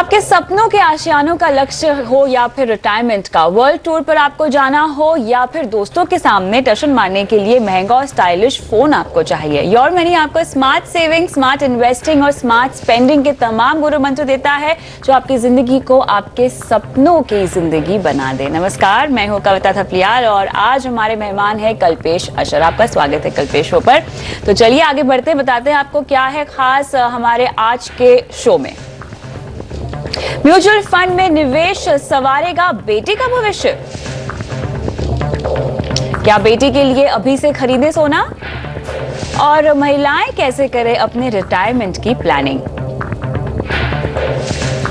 आपके सपनों के आशियानों का लक्ष्य हो या फिर रिटायरमेंट का, वर्ल्ड टूर पर आपको जाना हो या फिर दोस्तों के सामने टशन मारने के लिए महंगा और स्टाइलिश फोन आपको चाहिए, योर मनी आपको स्मार्ट सेविंग, स्मार्ट इन्वेस्टिंग और स्मार्ट स्पेंडिंग के तमाम गुरु मंत्र देता है जो आपकी जिंदगी को आपके सपनों की जिंदगी बना दे। नमस्कार, मैं हूं कविता थपलियाल और आज हमारे मेहमान है कल्पेश अशर। आपका स्वागत है कल्पेश शो पर। तो चलिए आगे बढ़ते बताते हैं आपको क्या है खास हमारे आज के शो में। म्यूचुअल फंड में निवेश संवारेगा बेटी का भविष्य? क्या बेटी के लिए अभी से खरीदे सोना? और महिलाएं कैसे करें अपने रिटायरमेंट की प्लानिंग?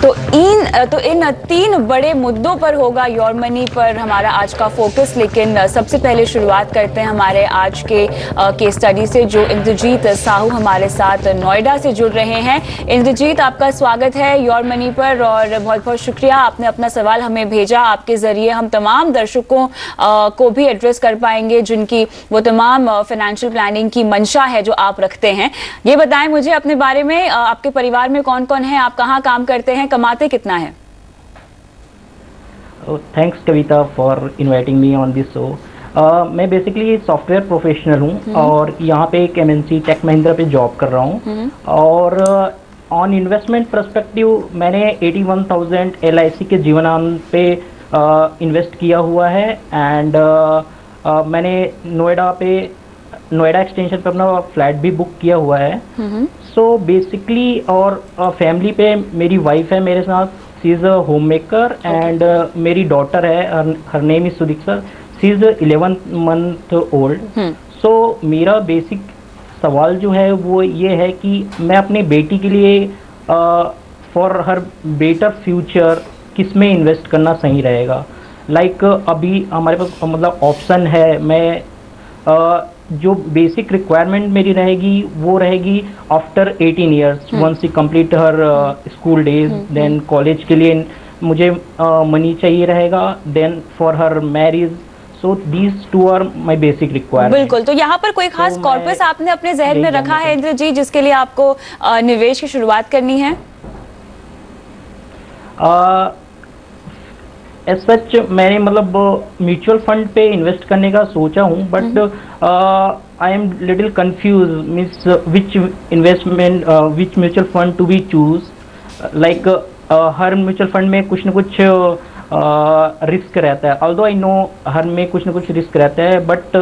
तो इन तीन बड़े मुद्दों पर होगा योर मनी पर हमारा आज का फोकस। लेकिन सबसे पहले शुरुआत करते हैं हमारे आज के केस स्टडी से, जो इंद्रजीत साहू हमारे साथ नोएडा से जुड़ रहे हैं। इंद्रजीत, आपका स्वागत है योर मनी पर और बहुत बहुत शुक्रिया, आपने अपना सवाल हमें भेजा। आपके जरिए हम तमाम दर्शकों को भी एड्रेस कर पाएंगे जिनकी वो तमाम फाइनेंशियल प्लानिंग की मंशा है जो आप रखते हैं। ये बताएं मुझे अपने बारे में, आपके परिवार में कौन कौन है, आप कहाँ काम करते हैं, कमाते कितना है? Thanks Kavita for inviting me on this show. मैं बेसिकली सॉफ्टवेयर प्रोफेशनल हूँ और यहाँ पे एक एमएनसी टेक महिंद्रा पे जॉब कर रहा हूँ। और ऑन इन्वेस्टमेंट पर्सपेक्टिव मैंने 81,000 LIC के जीवनान पे इन्वेस्ट किया हुआ है। एंड मैंने नोएडा एक्सटेंशन पे अपना फ्लैट भी बुक किया हुआ है। सो बेसिकली और फैमिली पे मेरी वाइफ है मेरे साथ, she is a home maker and मेरी डॉटर है, her name is Sudiksha, she is 11 month old. So मेरा बेसिक सवाल जो है वो ये है कि मैं अपनी बेटी के लिए फॉर हर बेटर फ्यूचर किस में इन्वेस्ट करना सही रहेगा। लाइक अभी हमारे पास मतलब ऑप्शन है, मैं जो बेसिक रिक्वायरमेंट मेरी रहेगी वो रहेगी after 18 years once she complete her school days, then college के लिए मुझे मनी चाहिए रहेगा, then for her marriage. So these two are my basic requirement. बिल्कुल, तो यहाँ पर कोई खास कॉर्पस आपने अपने जहन में रखा है इंद्रजीत जिसके लिए आपको निवेश की शुरुआत करनी है? एज सच मैंने मतलब म्यूचुअल फंड पे इन्वेस्ट करने का सोचा हूँ, but I am little confuse means which mutual fund to be choose. Like हर म्यूचुअल फंड में कुछ न कुछ रिस्क रहता है, ऑल्दो आई नो हर में कुछ न कुछ रिस्क रहता है, बट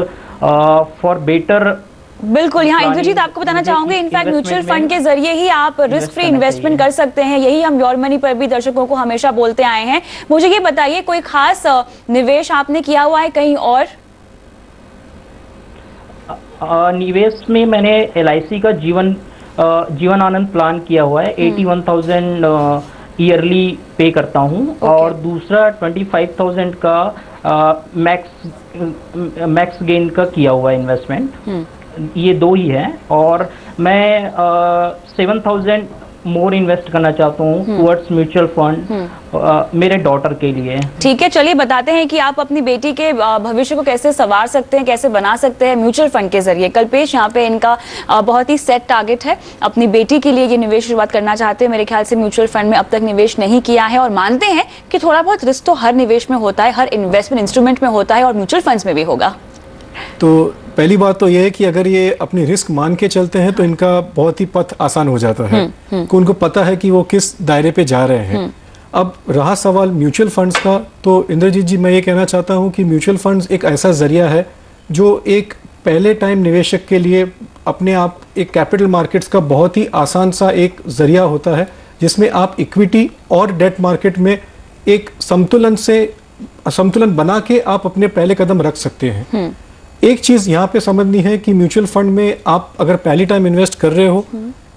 फॉर बेटर। बिल्कुल, यहाँ इंद्रजीत आपको बताना चाहूंगे इनफैक्ट म्यूचुअल फंड के जरिए ही आप रिस्क फ्री इन्वेस्टमेंट कर सकते हैं। यही हम योर मनी पर भी दर्शकों को हमेशा बोलते आए हैं। मुझे ये बताइए, कोई खास निवेश आपने किया हुआ है कहीं और? निवेश में मैंने LIC का जीवन आनंद प्लान किया हुआ है। 81,000 ईयरली पे करता हूँ। और दूसरा 25,000 का मैक्स गेन का किया हुआ है इन्वेस्टमेंट। ये दो ही है और मैं 7,000 मोर इन्वेस्ट करना चाहता हूँ टुवर्ड्स म्यूचुअल फंड मेरे डॉटर के लिए। ठीक है, चलिए बताते हैं कि आप अपनी बेटी के भविष्य को कैसे संवार सकते हैं, कैसे बना सकते हैं म्यूचुअल फंड के जरिए। कल्पेश, यहाँ पे इनका बहुत ही सेट टारगेट है, अपनी बेटी के लिए ये निवेश शुरुआत करना चाहते हैं। मेरे ख्याल से म्यूचुअल फंड में अब तक निवेश नहीं किया है और मानते हैं कि थोड़ा बहुत रिस्क तो हर निवेश में होता है, हर इन्वेस्टमेंट इंस्ट्रूमेंट में होता है और म्यूचुअल फंड्स में भी होगा। तो पहली बात तो ये है कि अगर ये अपनी रिस्क मान के चलते हैं तो इनका बहुत ही पथ आसान हो जाता है कि उनको पता है कि वो किस दायरे पे जा रहे हैं। अब रहा सवाल म्यूचुअल फंड्स का, तो इंद्रजीत जी मैं ये कहना चाहता हूँ कि म्यूचुअल फंड्स एक ऐसा जरिया है जो एक पहले टाइम निवेशक के लिए अपने आप एक कैपिटल मार्केट्स का बहुत ही आसान सा एक जरिया होता है जिसमें आप इक्विटी और डेट मार्केट में एक संतुलन बना के आप अपने पहले कदम रख सकते हैं। एक चीज यहाँ पे समझनी है कि म्यूचुअल फंड में आप अगर पहली टाइम इन्वेस्ट कर रहे हो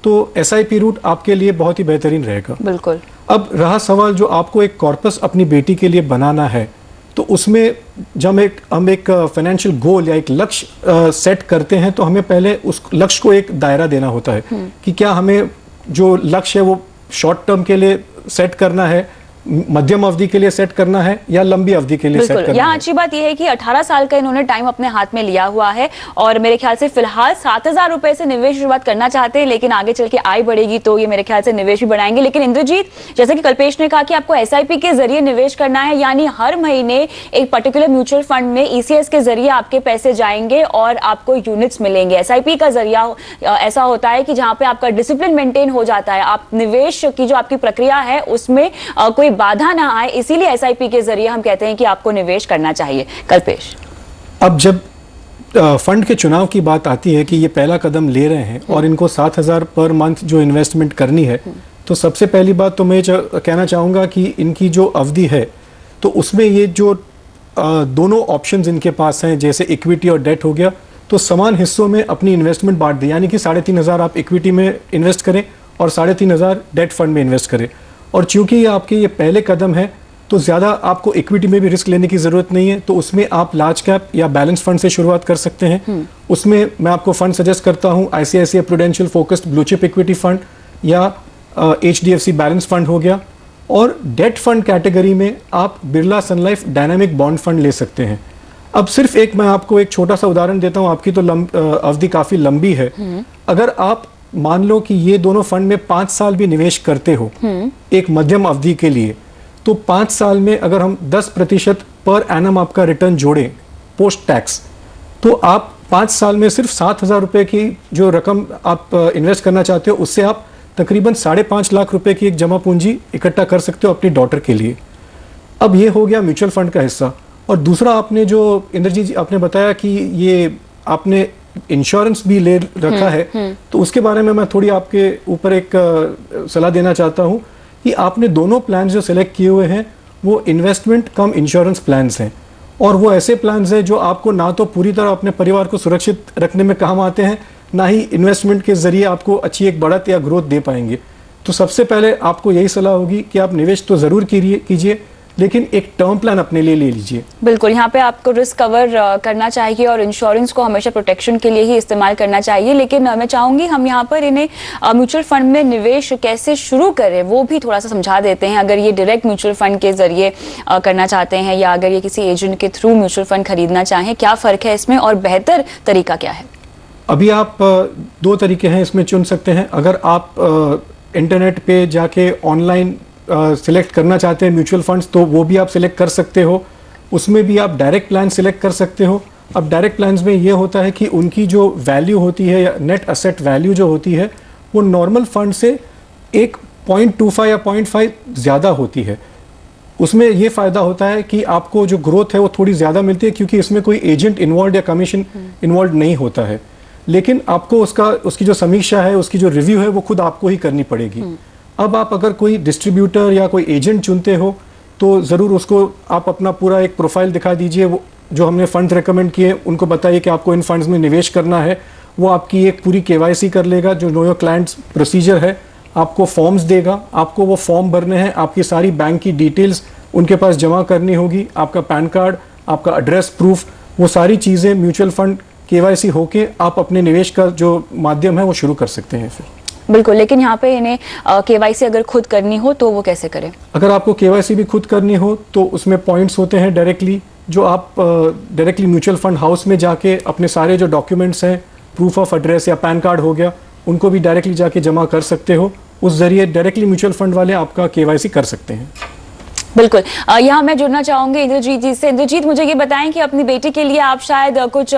तो SIP रूट आपके लिए बहुत ही बेहतरीन रहेगा। बिल्कुल। अब रहा सवाल जो आपको एक कॉर्पस अपनी बेटी के लिए बनाना है, तो उसमें जब हम एक फाइनेंशियल गोल या एक लक्ष्य सेट करते हैं तो हमें पहले उस लक्ष्य को एक दायरा देना होता है कि क्या हमें जो लक्ष्य है वो शॉर्ट टर्म के लिए सेट करना है मध्यम अवधि के लिए सेट करना है या लंबी अवधि के लिए सेट बिल्कुल, करना यहाँ है। अच्छी बात यह है कि 18 साल का इन्होंने टाइम अपने हाथ में लिया हुआ है और मेरे ख्याल से फिलहाल 7,000 रुपए से निवेश की शुरुआत करना चाहते हैं, लेकिन आगे चल के आय बढ़ेगी तो ये मेरे ख्याल से निवेश भी बढ़ाएंगे। लेकिन इंद्रजीत, जैसे कि कल्पेश ने कहा कि आपको एसआईपी के जरिए निवेश करना है, यानी हर महीने एक पर्टिकुलर म्यूचुअल फंड में ईसीएस के जरिए आपके पैसे जाएंगे और आपको यूनिट्स मिलेंगे। एसआईपी का जरिया ऐसा होता है कि जहां पे आपका डिसिप्लिन मेंटेन हो जाता है, आप निवेश की जो आपकी प्रक्रिया है उसमें कोई बाधा ना आए, इसीलिए एसआईपी के जरिए हम कहते हैं कि आपको निवेश करना चाहिए। कल्पेश, अब जब फंड के चुनाव की बात आती है कि ये पहला कदम ले रहे हैं और इनको 7,000 पर मंथ जो इन्वेस्टमेंट करनी है, तो सबसे पहली बात तो मैं कहना चाहूँगा कि इनकी जो अवधि है तो उसमें ये जो दोनों ऑप्शंस इनके पास हैं, जैसे इक्विटी और डेट हो गया, तो समान हिस्सों में अपनी इन्वेस्टमेंट बांट दें, यानी कि 3,500 आप इक्विटी में इन्वेस्ट करें और 3,500 डेट फंड में इन्वेस्ट करें। और चूंकि ये आपके ये पहले कदम है तो ज़्यादा आपको इक्विटी में भी रिस्क लेने की ज़रूरत नहीं है, तो उसमें आप लार्ज कैप या बैलेंस फंड से शुरुआत कर सकते हैं। उसमें मैं आपको फंड सजेस्ट करता हूँ ICICI prudential focused blue chip equity fund या HDFC बैलेंस फंड हो गया। और डेट फंड कैटेगरी में आप बिरला सन लाइफ डायनामिक बॉन्ड फंड ले सकते हैं। अब सिर्फ मैं आपको एक छोटा सा उदाहरण देता हूँ, आपकी तो अवधि काफ़ी लंबी है। अगर आप मान लो कि ये दोनों फंड में 5 साल भी निवेश करते हो एक मध्यम अवधि के लिए, तो 5 साल में अगर हम 10% पर एनम आपका रिटर्न जोड़ें पोस्ट टैक्स, तो आप 5 साल में सिर्फ 7,000 रुपए की जो रकम आप इन्वेस्ट करना चाहते हो, उससे आप तकरीबन 5.5 लाख रुपए की एक जमा पूंजी इकट्ठा कर सकते हो अपनी डॉटर के लिए। अब ये हो गया म्यूचुअल फंड का हिस्सा। और दूसरा, आपने जो इंद्रजीत जी आपने बताया कि ये आपने इंश्योरेंस भी ले रखा है, तो उसके बारे में मैं थोड़ी आपके ऊपर एक सलाह देना चाहता हूँ कि आपने दोनों प्लान जो सिलेक्ट किए हुए हैं वो इन्वेस्टमेंट कम इंश्योरेंस प्लान्स हैं, और वो ऐसे प्लान्स हैं जो आपको ना तो पूरी तरह अपने परिवार को सुरक्षित रखने में काम आते हैं, ना ही इन्वेस्टमेंट के जरिए आपको अच्छी एक बढ़त या ग्रोथ दे पाएंगे। तो सबसे पहले आपको यही सलाह होगी कि आप निवेश तो ज़रूर कीजिए, लेकिन एक टर्म प्लान अपने लिए ले लीजिए। बिल्कुल, यहाँ पे आपको रिस्क कवर करना चाहिए और इंश्योरेंस को हमेशा प्रोटेक्शन के लिए ही इस्तेमाल करना चाहिए। लेकिन मैं चाहूंगी हम यहाँ पर इन्हें म्यूचुअल फंड में निवेश कैसे शुरू करें वो भी थोड़ा सा समझा देते हैं। अगर ये डायरेक्ट म्यूचुअल फंड के जरिए करना चाहते हैं या अगर ये किसी एजेंट के थ्रू म्यूचुअल फंड खरीदना चाहें, क्या फ़र्क है इसमें और बेहतर तरीका क्या है? अभी आप 2 तरीके हैं इसमें चुन सकते हैं। अगर आप इंटरनेट पे जाके ऑनलाइन सिलेक्ट करना चाहते हैं म्यूचुअल फंड्स, तो वो भी आप सिलेक्ट कर सकते हो। उसमें भी आप डायरेक्ट प्लान सिलेक्ट कर सकते हो। अब डायरेक्ट प्लान्स में ये होता है कि उनकी जो वैल्यू होती है या नेट असेट वैल्यू जो होती है वो नॉर्मल फंड से 1.25 या 0.5 ज़्यादा होती है। उसमें ये फ़ायदा होता है कि आपको जो ग्रोथ है वो थोड़ी ज़्यादा मिलती है, क्योंकि इसमें कोई एजेंट इन्वॉल्व या कमीशन इन्वॉल्व नहीं होता है। लेकिन आपको उसकी जो समीक्षा है, उसकी जो रिव्यू है वो खुद आपको ही करनी पड़ेगी। अब आप अगर कोई डिस्ट्रीब्यूटर या कोई एजेंट चुनते हो तो ज़रूर उसको आप अपना पूरा एक प्रोफाइल दिखा दीजिए। वो जो हमने फंड्स रेकमेंड किए उनको बताइए कि आपको इन फंड्स में निवेश करना है। वो आपकी एक पूरी KYC कर लेगा, जो नो योर क्लाइंट्स प्रोसीजर है। आपको फॉर्म्स देगा, आपको वो फॉर्म भरने हैं, आपकी सारी बैंक की डिटेल्स उनके पास जमा करनी होगी, आपका पैन कार्ड, आपका एड्रेस प्रूफ, वो सारी चीज़ें म्यूचुअल फंड KYC होके आप अपने निवेश का जो माध्यम है वो शुरू कर सकते हैं फिर। बिल्कुल, लेकिन यहाँ पे इन्हें KYC अगर खुद करनी हो तो वो कैसे करें? अगर आपको KYC भी खुद करनी हो तो उसमें पॉइंट्स होते हैं डायरेक्टली, जो आप डायरेक्टली म्यूचुअल फंड हाउस में जाके अपने सारे जो डॉक्यूमेंट्स हैं, प्रूफ ऑफ एड्रेस या पैन कार्ड हो गया, उनको भी डायरेक्टली जाके जमा कर सकते हो। उस जरिए डायरेक्टली म्यूचुअल फंड वाले आपका KYC कर सकते हैं। बिल्कुल, यहाँ मैं जुड़ना चाहूंगी इंद्रजीत जी से। इंद्रजीत, मुझे ये बताएं कि अपनी बेटी के लिए आप शायद कुछ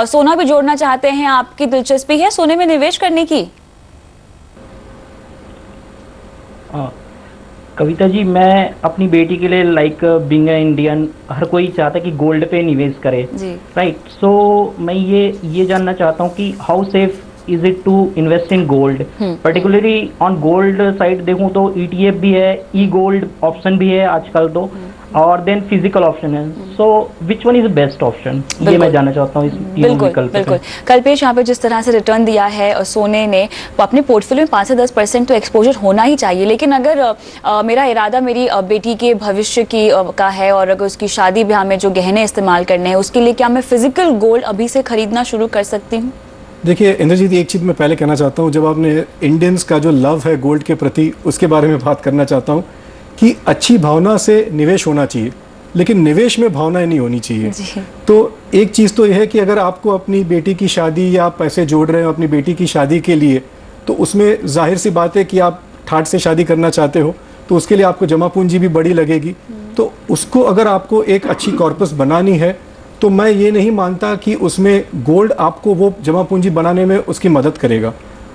सोना भी जोड़ना चाहते हैं, आपकी दिलचस्पी है सोने में निवेश करने की? कविता जी, मैं अपनी बेटी के लिए लाइक बीइंग अ इंडियन, हर कोई चाहता है कि गोल्ड पे निवेश करे, राइट? सो मैं ये जानना चाहता हूँ कि how safe is it to invest in gold, particularly on gold side देखूँ तो ETF भी है, ई गोल्ड ऑप्शन भी है आजकल तो, और देन फिजिकल ऑप्शन है। So which one is best option, ये मैं जानना चाहता हूँ इस तीनों विकल्प। बिल्कुल, कल्पेश, यहाँ पे जिस तरह से रिटर्न दिया है सोने ने, वो अपने पोर्टफोलियो में 5 से 10% तो एक्सपोजर होना ही चाहिए। लेकिन अगर मेरा इरादा मेरी बेटी के भविष्य की का है और अगर उसकी शादी ब्याह में जो गहने इस्तेमाल करने हैं, उसके लिए क्या मैं फिजिकल गोल्ड अभी से खरीदना शुरू कर सकती हूँ? देखिए इंद्रजीत, एक चीज़ मैं पहले कहना चाहता हूँ, जब आपने इंडियंस का जो लव है गोल्ड के प्रति, उसके बारे में बात करना चाहता हूँ कि अच्छी भावना से निवेश होना चाहिए, लेकिन निवेश में भावनाएं नहीं होनी चाहिए। तो एक चीज़ तो यह है कि अगर आपको अपनी बेटी की शादी या आप पैसे जोड़ रहे हो अपनी बेटी की शादी के लिए, तो उसमें जाहिर सी बात है कि आप ठाट से शादी करना चाहते हो, तो उसके लिए आपको जमा पूंजी भी बड़ी लगेगी। तो उसको अगर आपको एक अच्छी कॉर्पस बनानी है, तो मैं ये नहीं मानता कि उसमें गोल्ड आपको वो जमा पूंजी बनाने में उसकी मदद करेगा।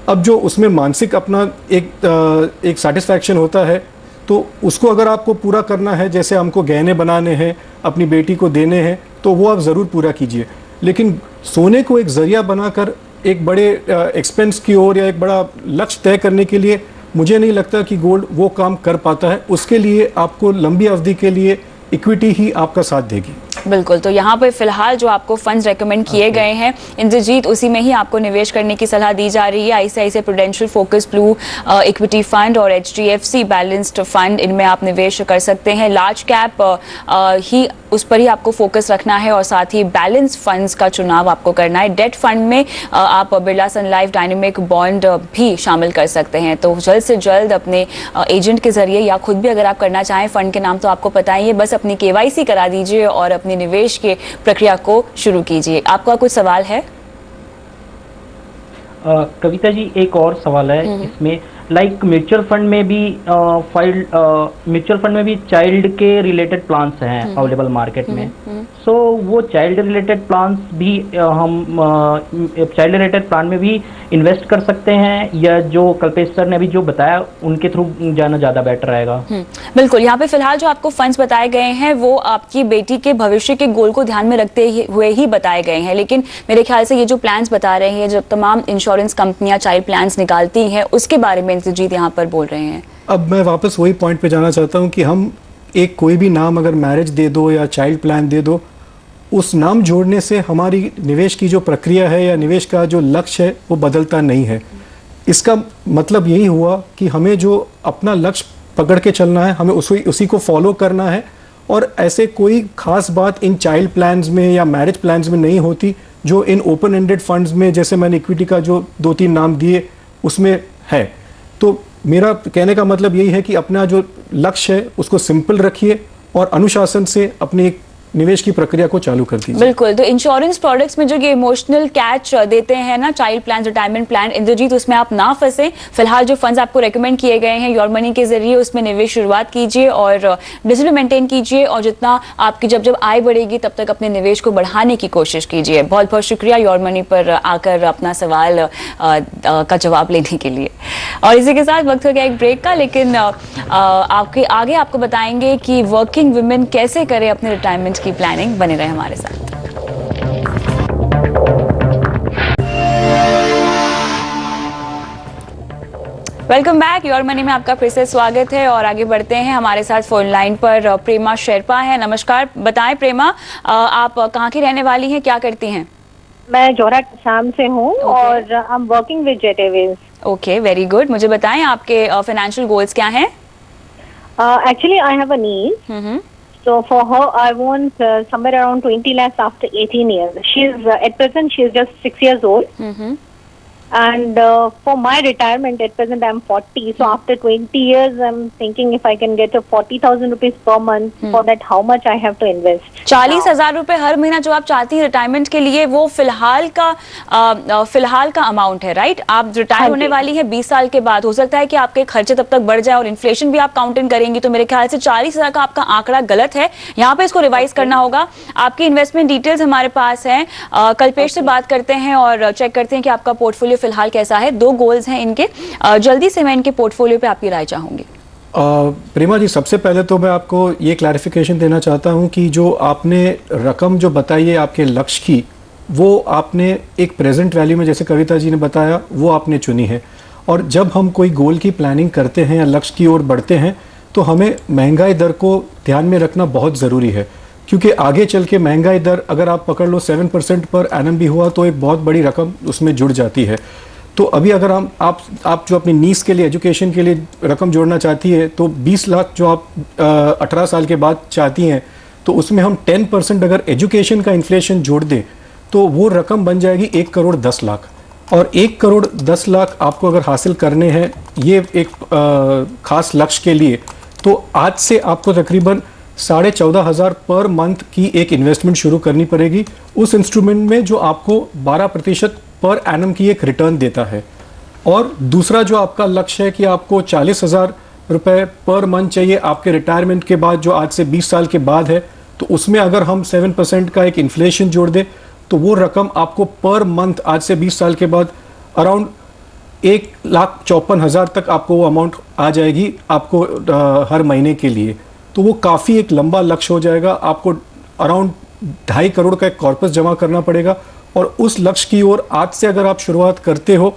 अब जो उसमें मानसिक अपना एक सेटिस्फैक्शन होता है, तो उसको अगर आपको पूरा करना है, जैसे हमको गहने बनाने हैं, अपनी बेटी को देने हैं, तो वो आप ज़रूर पूरा कीजिए। लेकिन सोने को एक ज़रिया बनाकर एक बड़े एक्सपेंस की ओर या एक बड़ा लक्ष्य तय करने के लिए मुझे नहीं लगता कि गोल्ड वो काम कर पाता है। उसके लिए आपको लंबी अवधि के लिए इक्विटी ही आपका साथ देगी। बिल्कुल, तो यहाँ पर फिलहाल जो आपको फंड्स रेकमेंड किए गए हैं इंद्रजीत, उसी में ही आपको निवेश करने की सलाह दी जा रही है। ICICI prudential focus blue equity fund और एचडीएफसी बैलेंस्ड फंड, इनमें आप निवेश कर सकते हैं। लार्ज कैप ही उस पर ही आपको फोकस रखना है और साथ ही बैलेंस फंड्स का चुनाव आपको करना है। डेट फंड में आप बिरला सन लाइफ डायनेमिक बॉन्ड भी शामिल कर सकते हैं। तो जल्द से जल्द अपने एजेंट के जरिए या खुद भी अगर आप करना चाहें, फंड के नाम तो आपको पता ही है, बस अपनी केवाईसी करा दीजिए और अपनी निवेश के प्रक्रिया को शुरू कीजिए। आपका कुछ सवाल है? कविता जी, एक और सवाल है इसमें, लाइक म्यूचुअल फंड में भी म्यूचुअल फंड में भी चाइल्ड के रिलेटेड प्लान्स हैं अवेलेबल मार्केट में। सो वो चाइल्ड रिलेटेड प्लान्स भी हम चाइल्ड रिलेटेड प्लान में भी इन्वेस्ट कर सकते हैं, या जो कल्पेश सर ने अभी जो बताया उनके थ्रू जाना ज़्यादा बेटर रहेगा? बिल्कुल, यहाँ पे फिलहाल जो आपको फंड्स बताए गए हैं वो आपकी बेटी के भविष्य के गोल को ध्यान में रखते हुए ही बताए गए हैं। लेकिन मेरे ख्याल से ये जो प्लान्स बता रहे हैं, जब तमाम इंश्योरेंस कंपनियां चाइल्ड प्लान्स निकालती हैं, उसके बारे में इंद्रजीत यहाँ पर बोल रहे हैं। अब मैं वापस वही पॉइंट पे जाना चाहता हूँ कि हम एक कोई भी नाम अगर मैरिज दे दो या चाइल्ड प्लान दे दो, उस नाम जोड़ने से हमारी निवेश की जो प्रक्रिया है या निवेश का जो लक्ष्य है वो बदलता नहीं है। इसका मतलब यही हुआ कि हमें जो अपना लक्ष्य पकड़ के चलना है, हमें उसी को फॉलो करना है। और ऐसे कोई खास बात इन चाइल्ड प्लान्स में या मैरिज प्लान्स में नहीं होती जो इन ओपन एंडेड फंड्स में, जैसे मैंने इक्विटी का जो 2-3 नाम दिए, उसमें है। तो मेरा कहने का मतलब यही है कि अपना जो लक्ष्य है उसको सिंपल रखिए और अनुशासन से अपनी निवेश की प्रक्रिया को चालू कर दीजिए। बिल्कुल, तो इंश्योरेंस प्रोडक्ट्स में जो ये इमोशनल कैच देते हैं ना, child plan, retirement plan, Indrajeet, उसमें आप ना फंसे। फिलहाल जो फंड्स आपको रेकमेंड किए गए हैं योर मनी के जरिए, उसमें निवेश शुरुआत कीजिए और डिसिप्लिन मेंटेन कीजिए, और जितना आपकी जब आय बढ़ेगी तब तक अपने निवेश को बढ़ाने की कोशिश कीजिए। बहुत बहुत शुक्रिया योर मनी पर आकर अपना सवाल का जवाब लेने के लिए। और इसी के साथ वक्त हो गया एक ब्रेक का, लेकिन आपके आगे आपको बताएंगे कि वर्किंग वुमेन कैसे करें अपने रिटायरमेंट की प्लानिंग। बने रहे हमारे साथ। वेलकम बैक, योर मनी में आपका फिर से स्वागत है और आगे बढ़ते हैं। हमारे साथ फोन लाइन पर प्रेमा शेरपा है। नमस्कार, बताएं प्रेमा, आप कहाँ की रहने वाली हैं, क्या करती हैं? मैं जोरहाट शाम से हूँ और I am working with Jet Airways. Okay, very good. मुझे बताएं आपके फाइनेंशियल गोल्स क्या हैं? Actually I have a niece, so for her I want somewhere around 20 lakhs after 18 years. She's at present she is just 6 years old. And for my retirement at present I'm 40, so after 20 years I'm thinking if I can get a 40,000 rupees per month, for that how much I have to invest? 40,000 रुपए हर महीना जो आप चाहती हैं retirement के लिए, वो फिलहाल का अमाउंट है, राइट? आप रिटायर होने वाली हैं 20 साल के बाद। हो सकता है कि आपके खर्चे तब तक बढ़ जाए और इन्फ्लेशन भी आप काउंट इन करेंगी, तो मेरे ख्याल से 40,000 का आपका आंकड़ा गलत है। यहाँ पे इसको रिवाइज करना होगा। आपकी इन्वेस्टमेंट डिटेल्स हमारे पास हैं, कल्पेश से बात करते हैं और चेक करते हैं कि आपका पोर्टफोलियो फिलहाल कैसा है। 2 गोल्स हैं इनके, जल्दी से मैं इनके पोर्टफोलियो पे आपकी राय चाहूंगी। प्रेमा जी, सबसे पहले तो मैं आपको ये क्लैरिफिकेशन देना चाहता हूं कि जो आपने रकम जो बताई है आपके लक्ष्य की, वो आपने एक प्रेजेंट वैल्यू में, जैसे कविता जी ने बताया, वो आपने चुनी है। और जब हम कोई गोल की प्लानिंग करते हैं या लक्ष्य की ओर बढ़ते हैं, तो हमें महंगाई दर को ध्यान में रखना बहुत ज़रूरी है, क्योंकि आगे चल के महंगाई दर अगर आप पकड़ लो 7% पर एनम भी हुआ तो एक बहुत बड़ी रकम उसमें जुड़ जाती है। तो अभी अगर आप जो अपनी नीस के लिए, एजुकेशन के लिए रकम जोड़ना चाहती है, तो 20 लाख जो आप 18 साल के बाद चाहती हैं, तो उसमें हम 10% अगर एजुकेशन का इन्फ्लेशन जोड़ दें तो वो रकम बन जाएगी 1 करोड़ 10 लाख। और 1 करोड़ 10 लाख आपको अगर हासिल करने हैं ये एक खास लक्ष्य के लिए, तो आज से आपको तकरीबन 14,500 पर मंथ की एक इन्वेस्टमेंट शुरू करनी पड़ेगी उस इंस्ट्रूमेंट में जो आपको 12% पर एनम की एक रिटर्न देता है। और दूसरा जो आपका लक्ष्य है कि आपको 40,000 रुपए पर मंथ चाहिए आपके रिटायरमेंट के बाद, जो आज से 20 साल के बाद है, तो उसमें अगर हम 7% का एक इन्फ्लेशन जोड़ दें तो वो रकम आपको पर मंथ आज से 20 साल के बाद अराउंड 1,54,000 तक आपको वो अमाउंट आ जाएगी आपको हर महीने के लिए। तो वो काफ़ी एक लंबा लक्ष्य हो जाएगा। आपको अराउंड 2.5 करोड़ का एक कॉर्पस जमा करना पड़ेगा और उस लक्ष्य की ओर आज से अगर आप शुरुआत करते हो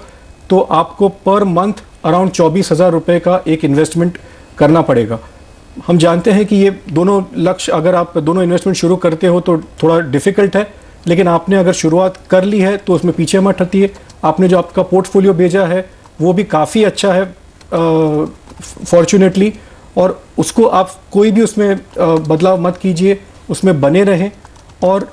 तो आपको पर मंथ अराउंड 24,000 रुपये का एक इन्वेस्टमेंट करना पड़ेगा। हम जानते हैं कि ये दोनों लक्ष्य अगर आप दोनों इन्वेस्टमेंट शुरू करते हो तो थोड़ा डिफिकल्ट है, लेकिन आपने अगर शुरुआत कर ली है तो उसमें पीछे मत हटिए। आपने जो आपका पोर्टफोलियो भेजा है वो भी काफ़ी अच्छा है फॉर्चुनेटली, और उसको आप कोई भी उसमें बदलाव मत कीजिए, उसमें बने रहें और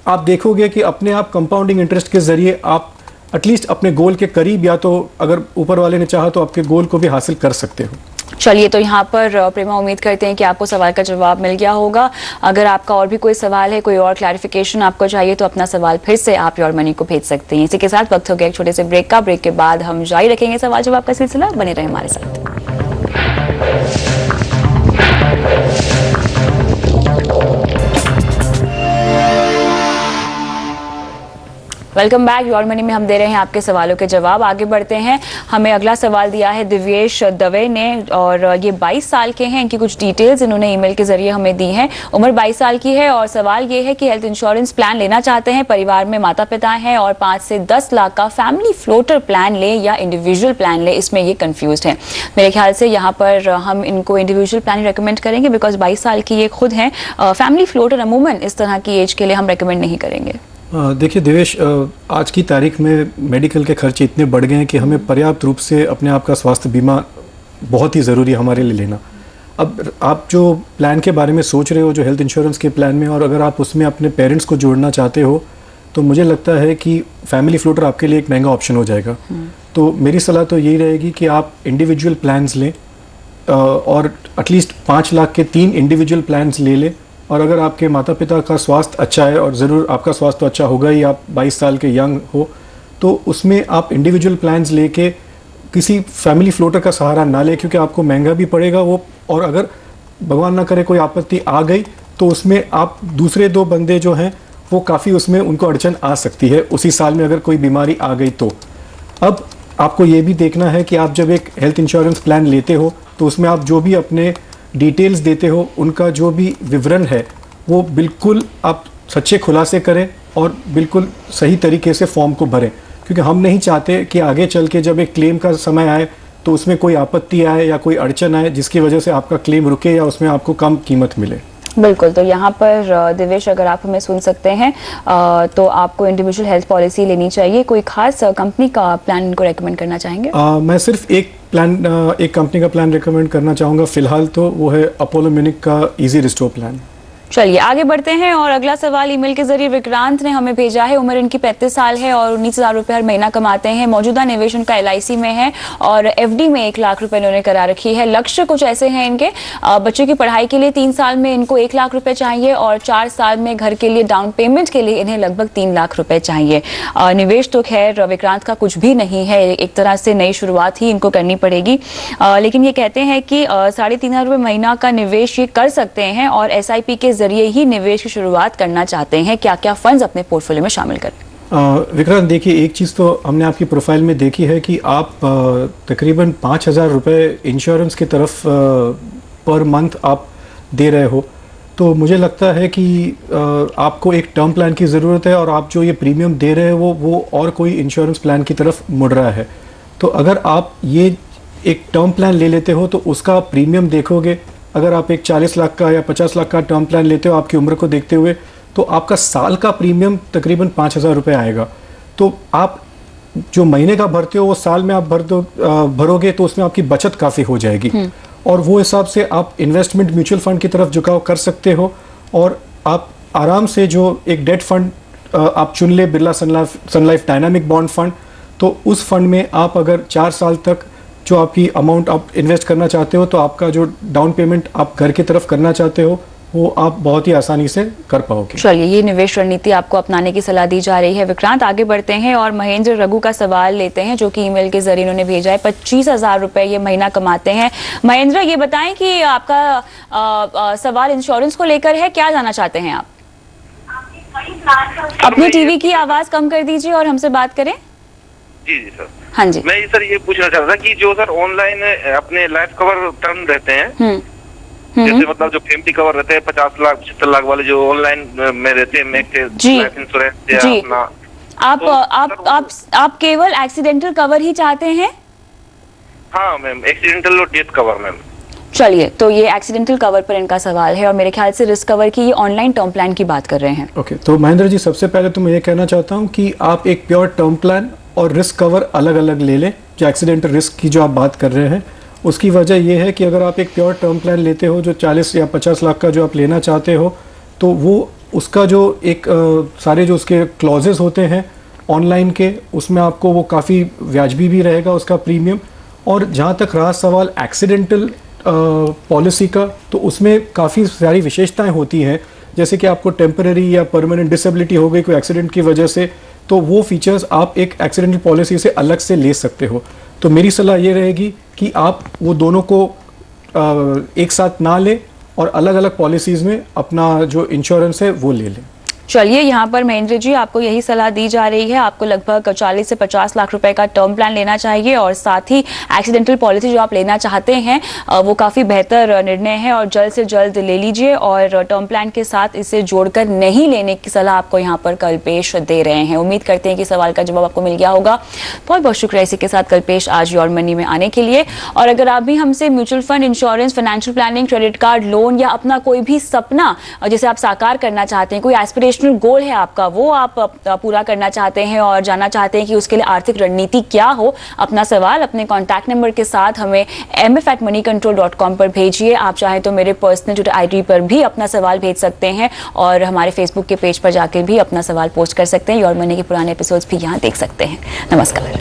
आप देखोगे कि अपने आप कंपाउंडिंग इंटरेस्ट के ज़रिए आप एटलीस्ट अपने गोल के करीब, या तो अगर ऊपर वाले ने चाहा तो आपके गोल को भी हासिल कर सकते हो। चलिए, तो यहाँ पर प्रेमा उम्मीद करते हैं कि आपको सवाल का जवाब मिल गया होगा। अगर आपका और भी कोई सवाल है, कोई और क्लैरिफिकेशन आपको चाहिए तो अपना सवाल फिर से आप योर मनी को भेज सकते हैं। इसी के साथ वक्त हो गया एक छोटे से ब्रेक का। ब्रेक के बाद हम जारी रखेंगे सवाल जवाब का सिलसिला। बने रहे हमारे साथ। Welcome back. योर मनी में हम दे रहे हैं आपके सवालों के जवाब। आगे बढ़ते हैं। हमें अगला सवाल दिया है दिव्येश दवे ने, और ये 22 साल के हैं। इनकी कुछ डिटेल्स इन्होंने ईमेल के जरिए हमें दी हैं। उम्र 22 साल की है और सवाल ये है कि हेल्थ इंश्योरेंस प्लान लेना चाहते हैं। परिवार में माता पिता हैं और 5 से 10 लाख का फैमिली फ्लोटर प्लान ले या इंडिविजुअल प्लान ले, इसमें ये कंफ्यूज है। मेरे ख्याल से यहाँ पर हम इनको इंडिविजुअल प्लान ही रिकमेंड करेंगे, बिकॉज 22 साल की ये खुद हैं। फैमिली फ्लोटर अमूमन इस तरह की एज के लिए हम रिकमेंड नहीं करेंगे। देखिए देवेश, आज की तारीख में मेडिकल के खर्चे इतने बढ़ गए हैं कि हमें पर्याप्त रूप से अपने आप का स्वास्थ्य बीमा बहुत ही ज़रूरी है हमारे लिए लेना। अब आप जो प्लान के बारे में सोच रहे हो, जो हेल्थ इंश्योरेंस के प्लान में, और अगर आप उसमें अपने पेरेंट्स को जोड़ना चाहते हो तो मुझे लगता है कि फैमिली फ्लोटर आपके लिए एक महंगा ऑप्शन हो जाएगा। तो मेरी सलाह तो यही रहेगी कि आप इंडिविजुअल प्लान्स लें और एटलीस्ट 5 लाख के 3 इंडिविजुअल प्लान्स ले लें। और अगर आपके माता पिता का स्वास्थ्य अच्छा है, और ज़रूर आपका स्वास्थ्य तो अच्छा होगा ही, आप 22 साल के यंग हो, तो उसमें आप इंडिविजुअल प्लान्स लेके किसी फैमिली फ्लोटर का सहारा ना लें, क्योंकि आपको महंगा भी पड़ेगा वो। और अगर भगवान ना करे कोई आपत्ति आ गई तो उसमें आप दूसरे 2 बंदे जो हैं वो काफ़ी उसमें उनको अड़चन आ सकती है उसी साल में अगर कोई बीमारी आ गई तो। अब आपको ये भी देखना है कि आप जब एक हेल्थ इंश्योरेंस प्लान लेते हो तो उसमें आप जो भी अपने डिटेल्स देते हो, उनका जो भी विवरण है वो बिल्कुल आप सच्चे खुलासे करें और बिल्कुल सही तरीके से फॉर्म को भरें, क्योंकि हम नहीं चाहते कि आगे चल के जब एक क्लेम का समय आए तो उसमें कोई आपत्ति आए या कोई अड़चन आए जिसकी वजह से आपका क्लेम रुके या उसमें आपको कम कीमत मिले। बिल्कुल। तो यहाँ पर दिवेश, अगर आप हमें सुन सकते हैं तो आपको इंडिविजुअल हेल्थ पॉलिसी लेनी चाहिए। कोई खास कंपनी का प्लान इनको रेकमेंड करना चाहेंगे? मैं सिर्फ एक कंपनी का प्लान रेकमेंड करना चाहूँगा फिलहाल, तो वो है अपोलो म्यूनिक का इजी रिस्टोर प्लान। चलिए आगे बढ़ते हैं। और अगला सवाल ईमेल के जरिए विक्रांत ने हमें भेजा है। उम्र इनकी 35 साल है और 19,000 रुपये हर महीना कमाते हैं। मौजूदा निवेश उनका LIC में है और FD में 1 लाख रुपए इन्होंने करा रखी है। लक्ष्य कुछ ऐसे हैं इनके, बच्चों की पढ़ाई के लिए 3 साल में इनको 1 लाख रुपए चाहिए और 4 साल में घर के लिए डाउन पेमेंट के लिए इन्हें लगभग 3 लाख रुपए चाहिए। निवेश तो खैर विक्रांत का कुछ भी नहीं है, एक तरह से नई शुरुआत ही इनको करनी पड़ेगी। लेकिन ये कहते हैं कि 3,500 रुपये महीना का निवेश ये कर सकते हैं और SIP के जरिए ही निवेश की शुरुआत करना चाहते हैं। क्या क्या फंड्स अपने पोर्टफोलियो में शामिल करें? विक्रांत, देखिए एक चीज़ तो हमने आपकी प्रोफाइल में देखी है कि आप तकरीबन 5,000 रुपये इंश्योरेंस की तरफ पर मंथ आप दे रहे हो। तो मुझे लगता है कि आपको एक टर्म प्लान की ज़रूरत है और आप जो ये प्रीमियम दे रहे हो वो और कोई इंश्योरेंस प्लान की तरफ मुड़ रहा है। तो अगर आप ये एक टर्म प्लान ले लेते हो तो उसका प्रीमियम देखोगे, अगर आप एक 40 लाख का या 50 लाख का टर्म प्लान लेते हो आपकी उम्र को देखते हुए, तो आपका साल का प्रीमियम तकरीबन 5,000 रुपये आएगा। तो आप जो महीने का भरते हो वो साल में आप भरोगे तो उसमें आपकी बचत काफ़ी हो जाएगी और वो हिसाब से आप इन्वेस्टमेंट म्यूचुअल फंड की तरफ झुकाव कर सकते हो और आप आराम से जो एक डेट फंड आप चुन ले, बिरला सन लाइफ डायनामिक बॉन्ड फंड, तो उस फंड में आप अगर 4 साल तक जो आपकी अमाउंट आप इन्वेस्ट करना चाहते हो, तो आपका जो डाउन पेमेंट आप घर की तरफ करना चाहते हो वो आप बहुत ही आसानी से कर पाओगे। चलिए, ये निवेश रणनीति आपको अपनाने की सलाह दी जा रही है। विक्रांत, आगे बढ़ते हैं और महेंद्र रघु का सवाल लेते हैं जो कि ईमेल के जरिए उन्होंने भेजा है। 25,000 रुपए ये महीना कमाते हैं। महेंद्र, ये बताएं कि आपका सवाल इंश्योरेंस को लेकर है, क्या जानना चाहते हैं आप? अपनी टीवी की आवाज कम कर दीजिए और हमसे बात करें। जी जी सर। हाँ जी। मैं सर ये पूछना चाह रहा था कि जो सर ऑनलाइन अपने लाइफ कवर टर्म रहते हैं, जैसे मतलब जो फैमिली कवर रहते हैं 50 लाख 75 लाख वाले जो ऑनलाइन में रहते हैं, लाइफ इंश्योरेंस या जी। अपना, आप केवल एक्सीडेंटल कवर ही चाहते हैं? हाँ मैम, एक्सीडेंटल और डेथ कवर मैम। चलिए, तो ये एक्सीडेंटल कवर पर इनका सवाल है और मेरे ख्याल से रिस्क कवर की ये ऑनलाइन टर्म प्लान की बात कर रहे हैं। ओके, तो महेंद्र जी, सबसे पहले तो मैं ये कहना चाहता हूँ कि आप एक प्योर टर्म प्लान और रिस्क कवर अलग अलग ले लें। जो एक्सीडेंटल रिस्क की जो आप बात कर रहे हैं, उसकी वजह यह है कि अगर आप एक प्योर टर्म प्लान लेते हो जो 40 या 50 लाख का जो आप लेना चाहते हो, तो वो उसका जो एक सारे जो उसके क्लॉजेस होते हैं ऑनलाइन के, उसमें आपको वो काफ़ी वाजबी भी रहेगा उसका प्रीमियम। और जहाँ तक रहा सवाल एक्सीडेंटल पॉलिसी का, तो उसमें काफ़ी सारी विशेषताएं होती हैं, जैसे कि आपको टेम्पररी या परमानेंट डिसेबिलिटी हो गई कोई एक्सीडेंट की वजह से, तो वो फीचर्स आप एक एक्सीडेंटल पॉलिसी से अलग से ले सकते हो। तो मेरी सलाह ये रहेगी कि आप वो दोनों को एक साथ ना लें और अलग अलग पॉलिसीज़ में अपना जो इंश्योरेंस है वो ले लें। चलिए, यहाँ पर महेंद्र जी आपको यही सलाह दी जा रही है। आपको लगभग 40 से 50 लाख रुपए का टर्म प्लान लेना चाहिए और साथ ही एक्सीडेंटल पॉलिसी जो आप लेना चाहते हैं वो काफ़ी बेहतर निर्णय है और जल्द से जल्द ले लीजिए। और टर्म प्लान के साथ इसे जोड़कर नहीं लेने की सलाह आपको यहाँ पर कल्पेश दे रहे हैं। उम्मीद करते हैं कि सवाल का जवाब आपको मिल गया होगा। बहुत बहुत शुक्रिया इसी के साथ कल्पेश आज योर मनी में आने के लिए। और अगर आप भी हमसे mutual fund, insurance, financial planning, credit card, loan या अपना कोई भी सपना जिसे आप साकार करना चाहते हैं, कोई एस्पिरेशनल गोल है आपका, वो आप पूरा करना चाहते हैं और जानना चाहते हैं कि उसके लिए आर्थिक रणनीति क्या हो, अपना सवाल अपने कॉन्टैक्ट नंबर के साथ हमें mf@moneycontrol.com पर भेजिए। आप चाहें तो मेरे पर्सनल ट्विटर आईडी पर भी अपना सवाल भेज सकते हैं और हमारे फेसबुक के पेज पर जाकर भी अपना सवाल पोस्ट कर सकते हैं। योर मनी के पुराने एपिसोड्स भी यहाँ देख सकते हैं। नमस्कार।